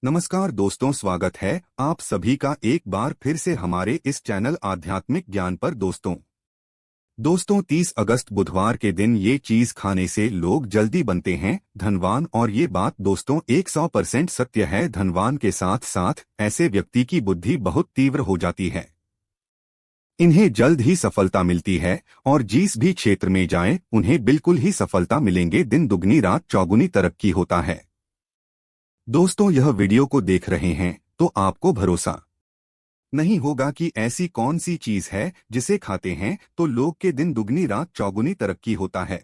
नमस्कार दोस्तों, स्वागत है आप सभी का एक बार फिर से हमारे इस चैनल आध्यात्मिक ज्ञान पर। दोस्तों 30 अगस्त बुधवार के दिन ये चीज खाने से लोग जल्दी बनते हैं धनवान। और ये बात दोस्तों 100% सत्य है। धनवान के साथ साथ ऐसे व्यक्ति की बुद्धि बहुत तीव्र हो जाती है, इन्हें जल्द ही सफलता मिलती है और जिस भी क्षेत्र में जाएं उन्हें बिल्कुल ही सफलता मिलेंगे। दिन दुगनी रात चौगुनी तरक्की होता है। दोस्तों यह वीडियो को देख रहे हैं तो आपको भरोसा नहीं होगा कि ऐसी कौन सी चीज है जिसे खाते हैं तो लोग के दिन दुगनी रात चौगुनी तरक्की होता है।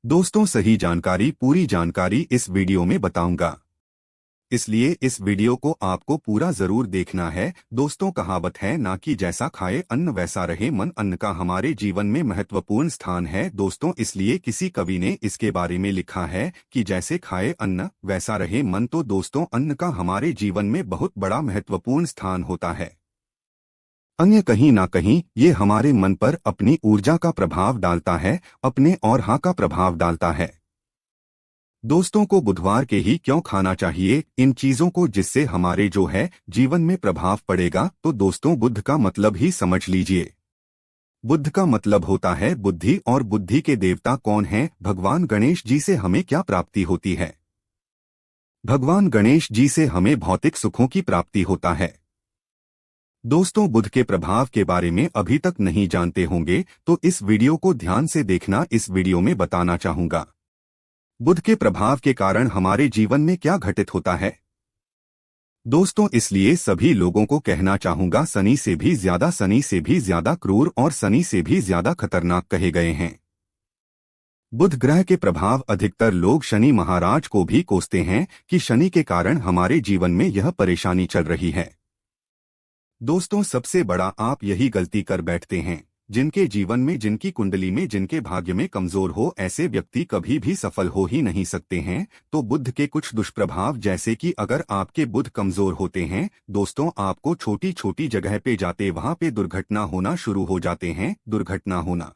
दोस्तों सही जानकारी, पूरी जानकारी इस वीडियो में बताऊंगा, इसलिए इस वीडियो को आपको पूरा जरूर देखना है। दोस्तों कहावत है ना कि जैसा खाए अन्न वैसा रहे मन। अन्न का हमारे जीवन में महत्वपूर्ण स्थान है दोस्तों, इसलिए किसी कवि ने इसके बारे में लिखा है कि जैसे खाए अन्न वैसा रहे मन। तो दोस्तों अन्न का हमारे जीवन में बहुत बड़ा महत्वपूर्ण स्थान होता है। अन्य कहीं ना कहीं ये हमारे मन पर अपनी ऊर्जा का प्रभाव डालता है, अपने और हाँ का प्रभाव डालता है। दोस्तों को बुधवार के ही क्यों खाना चाहिए इन चीजों को, जिससे हमारे जो है जीवन में प्रभाव पड़ेगा। तो दोस्तों बुध का मतलब ही समझ लीजिए। बुध का मतलब होता है बुद्धि, और बुद्धि के देवता कौन हैं? भगवान गणेश जी से हमें क्या प्राप्ति होती है? भगवान गणेश जी से हमें भौतिक सुखों की प्राप्ति होता है। दोस्तों बुध के प्रभाव के बारे में अभी तक नहीं जानते होंगे तो इस वीडियो को ध्यान से देखना। इस वीडियो में बताना चाहूंगा बुध के प्रभाव के कारण हमारे जीवन में क्या घटित होता है। दोस्तों इसलिए सभी लोगों को कहना चाहूंगा, शनि से भी ज्यादा क्रूर और शनि से भी ज्यादा खतरनाक कहे गए हैं। बुध ग्रह के प्रभाव अधिकतर लोग शनि महाराज को भी कोसते हैं कि शनि के कारण हमारे जीवन में यह परेशानी चल रही है। दोस्तों सबसे बड़ा आप यही गलती कर बैठते हैं। जिनके जीवन में, जिनकी कुंडली में, जिनके भाग्य में कमजोर हो, ऐसे व्यक्ति कभी भी सफल हो ही नहीं सकते हैं। तो बुध के कुछ दुष्प्रभाव, जैसे कि अगर आपके बुध कमजोर होते हैं दोस्तों, आपको छोटी छोटी जगह पे जाते वहां पे दुर्घटना होना शुरू हो जाते हैं। दुर्घटना होना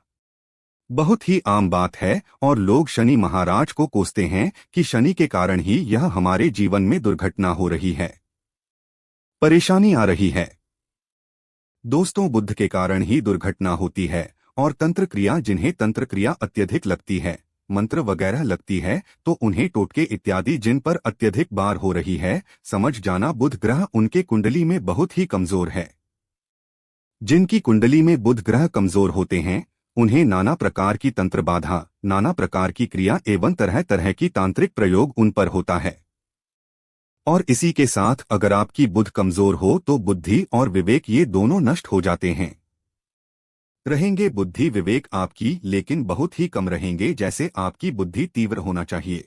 बहुत ही आम बात है और लोग शनि महाराज को कोसते हैं कि शनि के कारण ही यह हमारे जीवन में दुर्घटना हो रही है, परेशानी आ रही है। दोस्तों बुध के कारण ही दुर्घटना होती है। और तंत्र क्रिया, जिन्हें तंत्र क्रिया अत्यधिक लगती है, मंत्र वगैरह लगती है, तो उन्हें टोटके इत्यादि जिन पर अत्यधिक बार हो रही है, समझ जाना बुध ग्रह उनके कुंडली में बहुत ही कमजोर है। जिनकी कुंडली में बुध ग्रह कमजोर होते हैं उन्हें नाना प्रकार की तंत्र बाधा, नाना प्रकार की क्रिया एवं तरह तरह की तांत्रिक प्रयोग उन पर होता है। और इसी के साथ अगर आपकी बुध कमजोर हो तो बुद्धि और विवेक ये दोनों नष्ट हो जाते हैं। रहेंगे बुद्धि विवेक आपकी, लेकिन बहुत ही कम रहेंगे। जैसे आपकी बुद्धि तीव्र होना चाहिए,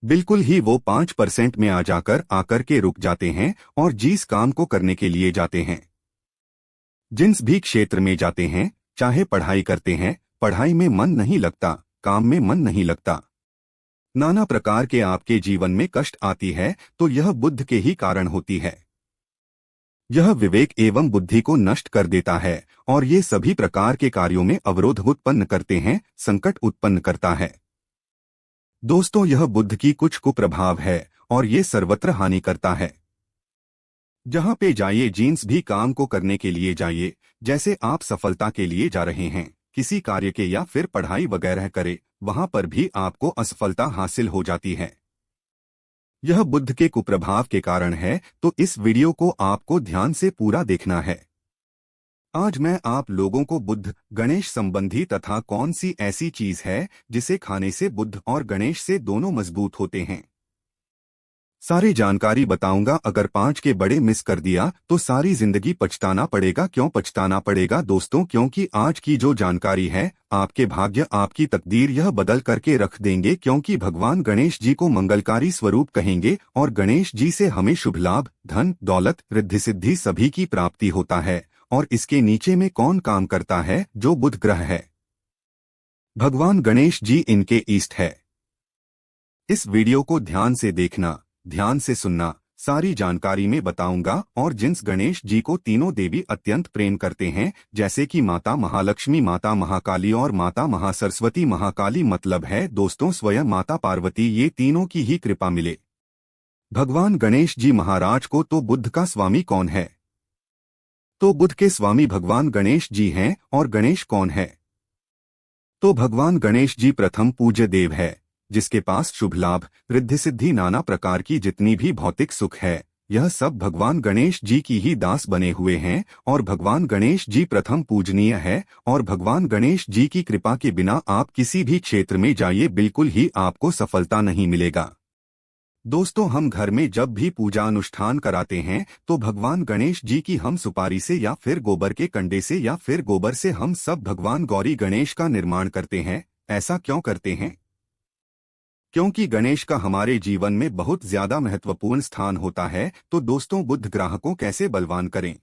बिल्कुल ही वो 5% में आकर के रुक जाते हैं और जिस काम को करने के लिए जाते हैं, जिस भी क्षेत्र में जाते हैं, चाहे पढ़ाई करते हैं, पढ़ाई में मन नहीं लगता, काम में मन नहीं लगता, नाना प्रकार के आपके जीवन में कष्ट आती है, तो यह बुध के ही कारण होती है। यह विवेक एवं बुद्धि को नष्ट कर देता है और ये सभी प्रकार के कार्यों में अवरोध उत्पन्न करते हैं, संकट उत्पन्न करता है। दोस्तों यह बुध की कुछ कुप्रभाव है और ये सर्वत्र हानि करता है। जहां पे जाइए, जिस भी काम को करने के लिए जाइए, जैसे आप सफलता के लिए जा रहे हैं किसी कार्य के या फिर पढ़ाई वगैरह करे, वहां पर भी आपको असफलता हासिल हो जाती है। यह बुध के कुप्रभाव के कारण है, तो इस वीडियो को आपको ध्यान से पूरा देखना है। आज मैं आप लोगों को बुध गणेश संबंधी तथा कौन सी ऐसी चीज है जिसे खाने से बुध और गणेश से दोनों मजबूत होते हैं, सारी जानकारी बताऊंगा। अगर 5 के बड़े मिस कर दिया तो सारी जिंदगी पछताना पड़ेगा। क्यों पछताना पड़ेगा दोस्तों? क्योंकि आज की जो जानकारी है आपके भाग्य, आपकी तकदीर यह बदल करके रख देंगे। क्योंकि भगवान गणेश जी को मंगलकारी स्वरूप कहेंगे और गणेश जी से हमें शुभ लाभ, धन दौलत, रिद्धि सिद्धि सभी की प्राप्ति होता है। और इसके नीचे में कौन काम करता है? जो बुध ग्रह है, भगवान गणेश जी इनके ईष्ट है। इस वीडियो को ध्यान से देखना, ध्यान से सुनना, सारी जानकारी में बताऊंगा। और जिस गणेश जी को तीनों देवी अत्यंत प्रेम करते हैं, जैसे कि माता महालक्ष्मी, माता महाकाली और माता महासरस्वती। महाकाली मतलब है दोस्तों स्वयं माता पार्वती, ये तीनों की ही कृपा मिले। भगवान गणेश जी महाराज को तो बुद्ध का स्वामी कौन है? तो बुद्ध के स्वामी भगवान गणेश जी हैं। और गणेश कौन है? तो भगवान गणेश जी प्रथम पूज्य देव है, जिसके पास शुभ लाभ, रिद्धि सिद्धि, नाना प्रकार की जितनी भी भौतिक सुख है, यह सब भगवान गणेश जी की ही दास बने हुए हैं। और भगवान गणेश जी प्रथम पूजनीय है। और भगवान गणेश जी की कृपा के बिना आप किसी भी क्षेत्र में जाइए, बिल्कुल ही आपको सफलता नहीं मिलेगा। दोस्तों, हम घर में जब भी पूजा अनुष्ठान कराते हैं तो भगवान गणेश जी की हम सुपारी से या फिर गोबर के कंडे से या फिर गोबर से हम सब भगवान गौरी गणेश का निर्माण करते हैं। ऐसा क्यों करते हैं? क्योंकि गणेश का हमारे जीवन में बहुत ज्यादा महत्वपूर्ण स्थान होता है। तो दोस्तों, बुद्ध ग्राहकों कैसे बलवान करें?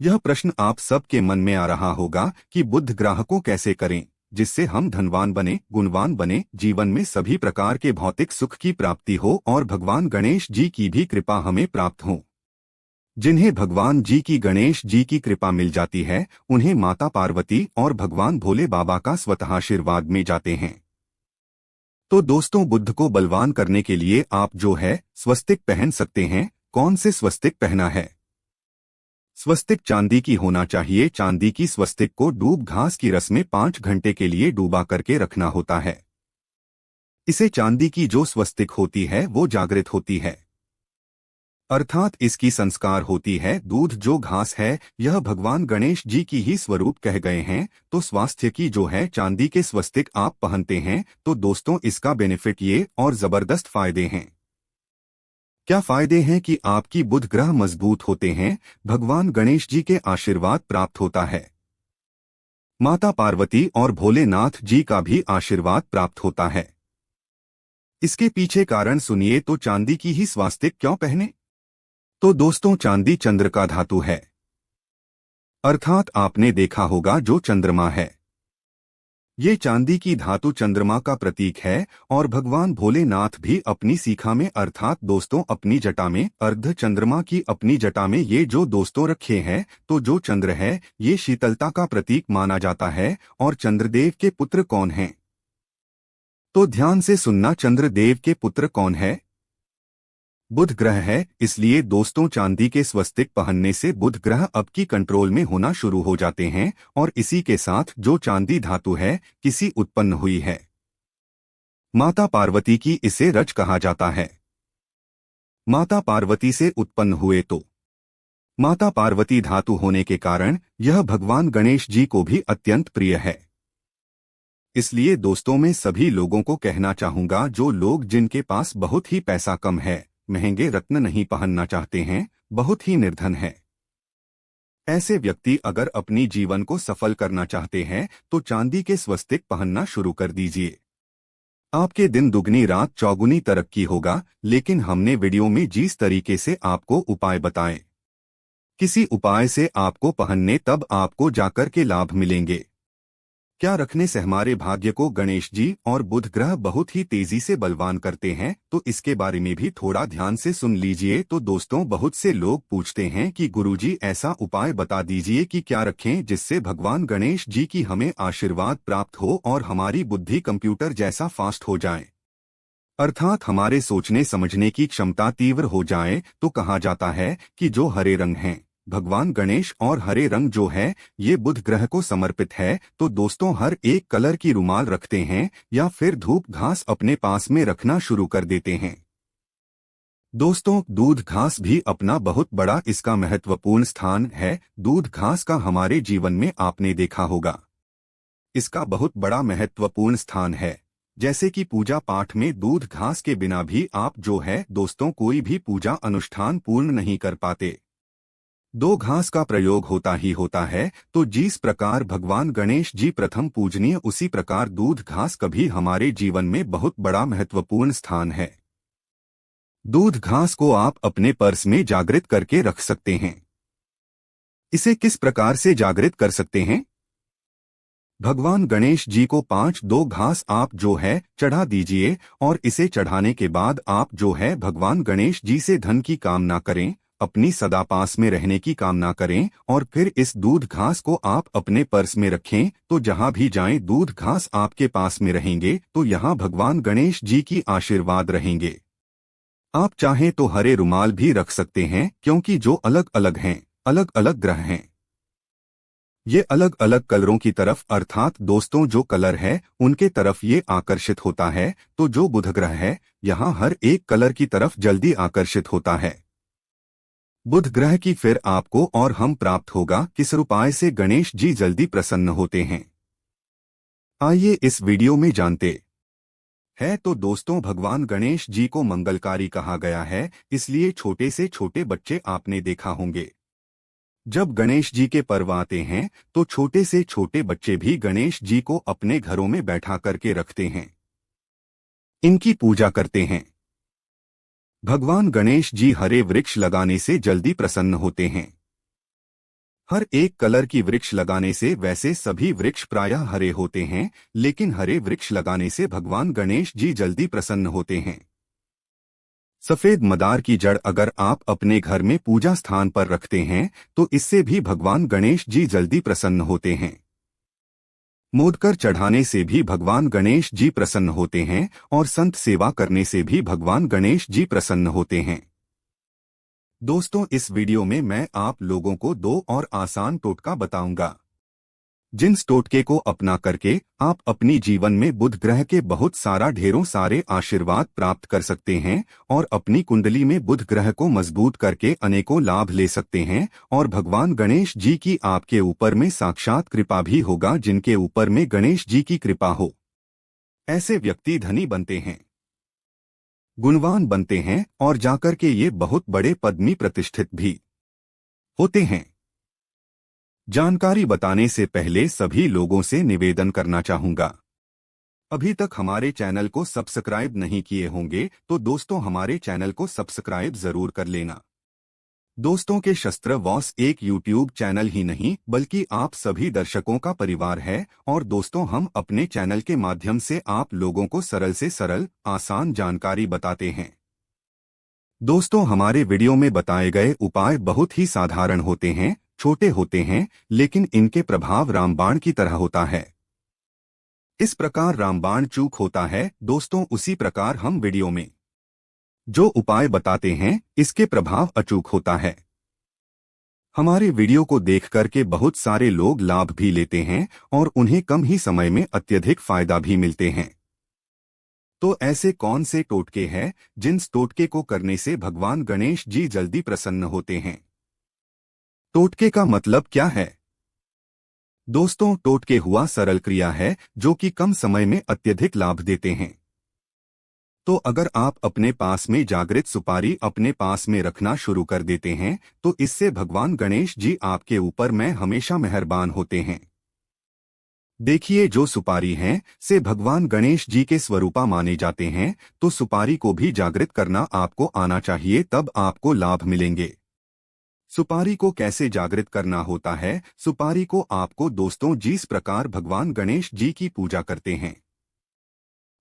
यह प्रश्न आप सबके मन में आ रहा होगा कि बुद्ध ग्राहकों कैसे करें जिससे हम धनवान बने, गुणवान बने, जीवन में सभी प्रकार के भौतिक सुख की प्राप्ति हो और भगवान गणेश जी की भी कृपा हमें प्राप्त हो। जिन्हें भगवान जी की गणेश जी की कृपा मिल जाती है, उन्हें माता पार्वती और भगवान भोले बाबा का स्वतः आशीर्वाद में जाते हैं। तो दोस्तों, बुद्ध को बलवान करने के लिए आप जो है स्वस्तिक पहन सकते हैं। कौन से स्वस्तिक पहना है? स्वस्तिक चांदी की होना चाहिए। चांदी की स्वस्तिक को डूब घास की रस में 5 घंटे के लिए डूबा करके रखना होता है। इसे चांदी की जो स्वस्तिक होती है वो जागृत होती है, अर्थात इसकी संस्कार होती है। दूध जो घास है, यह भगवान गणेश जी की ही स्वरूप कह गए हैं। तो स्वास्थ्य की जो है चांदी के स्वस्तिक आप पहनते हैं तो दोस्तों, इसका बेनिफिट ये और जबरदस्त फायदे हैं। क्या फायदे हैं कि आपकी बुध ग्रह मजबूत होते हैं, भगवान गणेश जी के आशीर्वाद प्राप्त होता है, माता पार्वती और भोलेनाथ जी का भी आशीर्वाद प्राप्त होता है। इसके पीछे कारण सुनिए। तो चांदी की ही स्वास्तिक क्यों पहने? तो दोस्तों, चांदी चंद्र का धातु है, अर्थात आपने देखा होगा जो चंद्रमा है, ये चांदी की धातु चंद्रमा का प्रतीक है। और भगवान भोलेनाथ भी अपनी सीखा में, अर्थात दोस्तों अपनी जटा में, अर्ध चंद्रमा की अपनी जटा में ये जो दोस्तों रखे हैं, तो जो चंद्र है ये शीतलता का प्रतीक माना जाता है। और चंद्रदेव के पुत्र कौन हैं? तो ध्यान से सुनना, चंद्रदेव के पुत्र कौन है? बुध ग्रह है। इसलिए दोस्तों, चांदी के स्वस्तिक पहनने से बुध ग्रह अब की कंट्रोल में होना शुरू हो जाते हैं। और इसी के साथ जो चांदी धातु है किसी उत्पन्न हुई है, माता पार्वती की, इसे रज कहा जाता है। माता पार्वती से उत्पन्न हुए तो माता पार्वती धातु होने के कारण यह भगवान गणेश जी को भी अत्यंत प्रिय है। इसलिए दोस्तों, मैं सभी लोगों को कहना चाहूंगा, जो लोग जिनके पास बहुत ही पैसा कम है, महंगे रत्न नहीं पहनना चाहते हैं, बहुत ही निर्धन है, ऐसे व्यक्ति अगर अपनी जीवन को सफल करना चाहते हैं तो चांदी के स्वस्तिक पहनना शुरू कर दीजिए। आपके दिन दुगनी रात चौगुनी तरक्की होगा। लेकिन हमने वीडियो में जिस तरीके से आपको उपाय बताए, किसी उपाय से आपको पहनने तब आपको जाकर के लाभ मिलेंगे। क्या रखने से हमारे भाग्य को गणेश जी और बुध ग्रह बहुत ही तेजी से बलवान करते हैं, तो इसके बारे में भी थोड़ा ध्यान से सुन लीजिए। तो दोस्तों, बहुत से लोग पूछते हैं कि गुरुजी ऐसा उपाय बता दीजिए कि क्या रखें जिससे भगवान गणेश जी की हमें आशीर्वाद प्राप्त हो और हमारी बुद्धि कंप्यूटर जैसा फास्ट हो जाए, अर्थात हमारे सोचने समझने की क्षमता तीव्र हो जाए। तो कहा जाता है कि जो हरे रंग हैं, भगवान गणेश और हरे रंग जो है ये बुध ग्रह को समर्पित है। तो दोस्तों, हर एक कलर की रुमाल रखते हैं या फिर धूप घास अपने पास में रखना शुरू कर देते हैं। दोस्तों, दूध घास भी अपना बहुत बड़ा इसका महत्वपूर्ण स्थान है। दूध घास का हमारे जीवन में आपने देखा होगा, इसका बहुत बड़ा महत्वपूर्ण स्थान है। जैसे कि पूजा पाठ में दूध घास के बिना भी आप जो है दोस्तों कोई भी पूजा अनुष्ठान पूर्ण नहीं कर पाते, दो घास का प्रयोग होता ही होता है। तो जिस प्रकार भगवान गणेश जी प्रथम पूजनीय, उसी प्रकार दूध घास कभी हमारे जीवन में बहुत बड़ा महत्वपूर्ण स्थान है। दूध घास को आप अपने पर्स में जागृत करके रख सकते हैं। इसे किस प्रकार से जागृत कर सकते हैं? भगवान गणेश जी को 5 घास आप जो है चढ़ा दीजिए और इसे चढ़ाने के बाद आप जो है भगवान गणेश जी से धन की कामना करें, अपनी सदा पास में रहने की कामना करें और फिर इस दूध घास को आप अपने पर्स में रखें। तो जहां भी जाएं दूध घास आपके पास में रहेंगे, तो यहां भगवान गणेश जी की आशीर्वाद रहेंगे। आप चाहें तो हरे रुमाल भी रख सकते हैं, क्योंकि जो अलग अलग हैं, अलग अलग ग्रह हैं, ये अलग अलग कलरों की तरफ, अर्थात दोस्तों जो कलर है उनके तरफ ये आकर्षित होता है। तो जो बुध ग्रह है यहाँ हर एक कलर की तरफ जल्दी आकर्षित होता है। बुध ग्रह की फिर आपको और हम प्राप्त होगा किस उपाय से गणेश जी जल्दी प्रसन्न होते हैं, आइए इस वीडियो में जानते है। तो दोस्तों, भगवान गणेश जी को मंगलकारी कहा गया है, इसलिए छोटे से छोटे बच्चे आपने देखा होंगे, जब गणेश जी के पर्व आते हैं तो छोटे से छोटे बच्चे भी गणेश जी को अपने घरों में बैठा करके रखते हैं, इनकी पूजा करते हैं। भगवान गणेश जी हरे वृक्ष लगाने से जल्दी प्रसन्न होते हैं। हर एक कलर की वृक्ष लगाने से, वैसे सभी वृक्ष प्रायः हरे होते हैं, लेकिन हरे वृक्ष लगाने से भगवान गणेश जी जल्दी प्रसन्न होते हैं। सफेद मदार की जड़ अगर आप अपने घर में पूजा स्थान पर रखते हैं तो इससे भी भगवान गणेश जी जल्दी प्रसन्न होते हैं। मोदकर चढ़ाने से भी भगवान गणेश जी प्रसन्न होते हैं और संत सेवा करने से भी भगवान गणेश जी प्रसन्न होते हैं। दोस्तों, इस वीडियो में मैं आप लोगों को दो और आसान टोटका बताऊंगा, जिन टोटके को अपना करके आप अपनी जीवन में बुध ग्रह के बहुत सारा ढेरों सारे आशीर्वाद प्राप्त कर सकते हैं और अपनी कुंडली में बुध ग्रह को मजबूत करके अनेकों लाभ ले सकते हैं। और भगवान गणेश जी की आपके ऊपर में साक्षात कृपा भी होगा। जिनके ऊपर में गणेश जी की कृपा हो, ऐसे व्यक्ति धनी बनते हैं, गुणवान बनते हैं और जाकर के ये बहुत बड़े पद में प्रतिष्ठित भी होते हैं। जानकारी बताने से पहले सभी लोगों से निवेदन करना चाहूंगा, अभी तक हमारे चैनल को सब्सक्राइब नहीं किए होंगे तो दोस्तों हमारे चैनल को सब्सक्राइब जरूर कर लेना। दोस्तों के शस्त्र वॉस एक यूट्यूब चैनल ही नहीं बल्कि आप सभी दर्शकों का परिवार है और दोस्तों हम अपने चैनल के माध्यम से आप लोगों को सरल से सरल आसान जानकारी बताते हैं। दोस्तों, हमारे वीडियो में बताए गए उपाय बहुत ही साधारण होते हैं, छोटे होते हैं, लेकिन इनके प्रभाव रामबाण की तरह होता है। इस प्रकार रामबाण चूक होता है दोस्तों, उसी प्रकार हम वीडियो में जो उपाय बताते हैं इसके प्रभाव अचूक होता है। हमारे वीडियो को देख करके बहुत सारे लोग लाभ भी लेते हैं और उन्हें कम ही समय में अत्यधिक फायदा भी मिलते हैं। तो ऐसे कौन से टोटके हैं जिन टोटके को करने से भगवान गणेश जी जल्दी प्रसन्न होते हैं? टोटके का मतलब क्या है? दोस्तों, टोटके हुआ सरल क्रिया है जो कि कम समय में अत्यधिक लाभ देते हैं। तो अगर आप अपने पास में जागृत सुपारी अपने पास में रखना शुरू कर देते हैं तो इससे भगवान गणेश जी आपके ऊपर में हमेशा मेहरबान होते हैं। देखिए, जो सुपारी हैं से भगवान गणेश जी के स्वरूपा माने जाते हैं, तो सुपारी को भी जागृत करना आपको आना चाहिए, तब आपको लाभ मिलेंगे। सुपारी को कैसे जागृत करना होता है? सुपारी को आपको दोस्तों जिस प्रकार भगवान गणेश जी की पूजा करते हैं,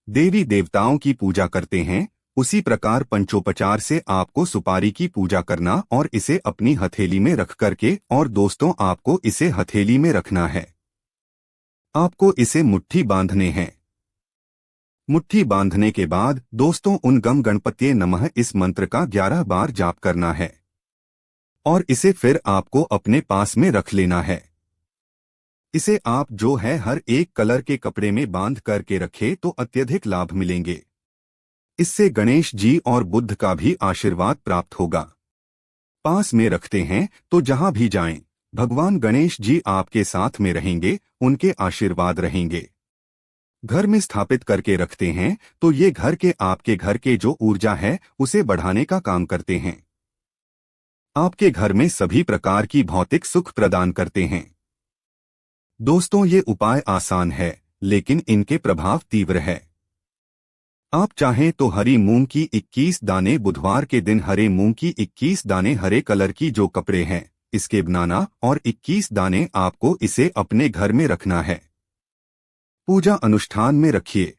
देवी देवताओं की पूजा करते हैं, उसी प्रकार पंचोपचार से आपको सुपारी की पूजा करना और इसे अपनी हथेली में रख करके, और दोस्तों आपको इसे हथेली में रखना है। आपको इसे मुट्ठी बांधने हैं। मुट्ठी बांधने के बाद दोस्तों उन गम गणपतये नमः इस मंत्र का 11 बार जाप करना है और इसे फिर आपको अपने पास में रख लेना है। इसे आप जो है हर एक कलर के कपड़े में बांध करके रखे तो अत्यधिक लाभ मिलेंगे। इससे गणेश जी और बुद्ध का भी आशीर्वाद प्राप्त होगा। पास में रखते हैं तो जहां भी जाएं, भगवान गणेश जी आपके साथ में रहेंगे, उनके आशीर्वाद रहेंगे। घर में स्थापित करके रखते हैं तो ये घर के आपके घर के जो ऊर्जा है उसे बढ़ाने का काम करते हैं। आपके घर में सभी प्रकार की भौतिक सुख प्रदान करते हैं। दोस्तों, ये उपाय आसान है लेकिन इनके प्रभाव तीव्र है। आप चाहें तो हरी मूंग की 21 दाने, बुधवार के दिन हरे मूंग की 21 दाने हरे कलर की जो कपड़े हैं इसके बनाना और 21 दाने आपको इसे अपने घर में रखना है। पूजा अनुष्ठान में रखिए।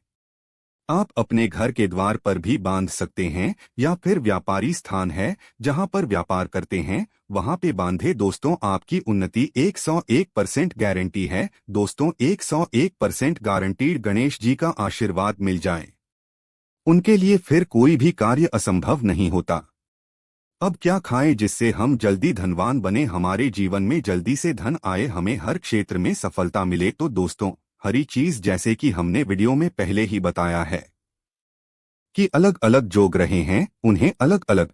आप अपने घर के द्वार पर भी बांध सकते हैं या फिर व्यापारी स्थान है जहां पर व्यापार करते हैं वहां पे बांधे। दोस्तों, आपकी उन्नति 101% गारंटी है। दोस्तों, 101% गारंटीड गणेश जी का आशीर्वाद मिल जाए। उनके लिए फिर कोई भी कार्य असंभव नहीं होता। अब क्या खाएं जिससे हम जल्दी धनवान बने, हमारे जीवन में जल्दी से धन आए, हमें हर क्षेत्र में सफलता मिले? तो दोस्तों, हरी चीज जैसे कि हमने वीडियो में पहले ही बताया है कि अलग अलग जो ग्रह हैं उन्हें अलग अलग